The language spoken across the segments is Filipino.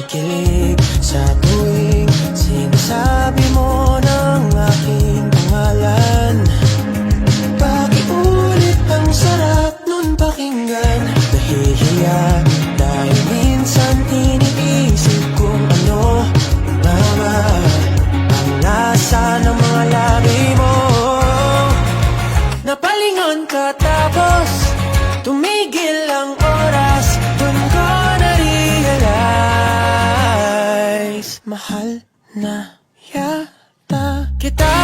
kinikilig sa tuwing sinasabi mo ng aking pangalan. Pakiulit, ang sarap nun pakinggan. Nahihiya dahil minsan iniisip kung ano tama ang lasa ng mga labi mo. Napalingon ka tapos tumigil ang oras. Doon ko na-realize mahal na yata kita.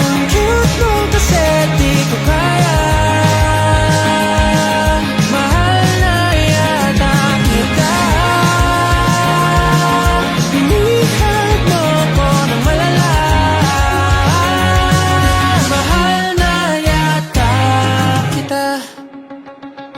Ang cute mo kasi di ko kaya. Mahal na yata kita. Binihag mo ko ng malala. Mahal na yata kita.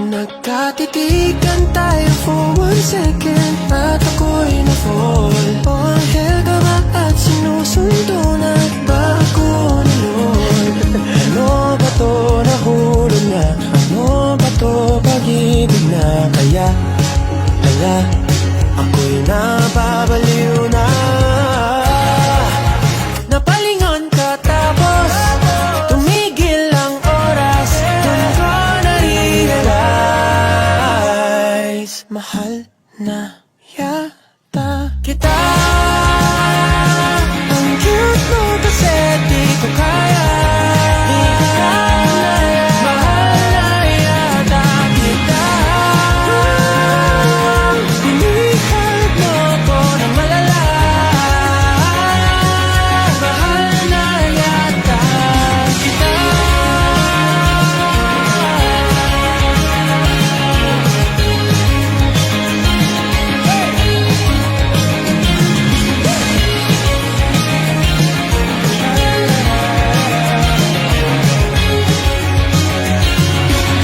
Nagkatitigan tayo for 1 second at ako'y na-fall. O anghel ka ba at sinusundo na ba ako ni Lord? Ano ba to, nahulog na? Ano ba to, pag-ibig na? Kaya, hala, ako'y nababaliw na. Napalingon ka tapos tumigil ang oras. Doon ko na-realize mahal na yata kita. Ang cute mo kasi di ko kaya. Di ko kaya. Mahal na yata kita. Binihag mo ko ng malala. Mahal na yata kita.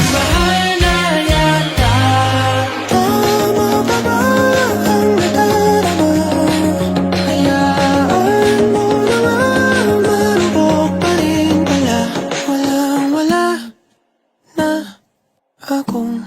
Mahal na yata. Tama ba ba ang nadarama? Hayaan mo naman marupok pa rin pala. Walang wala na akong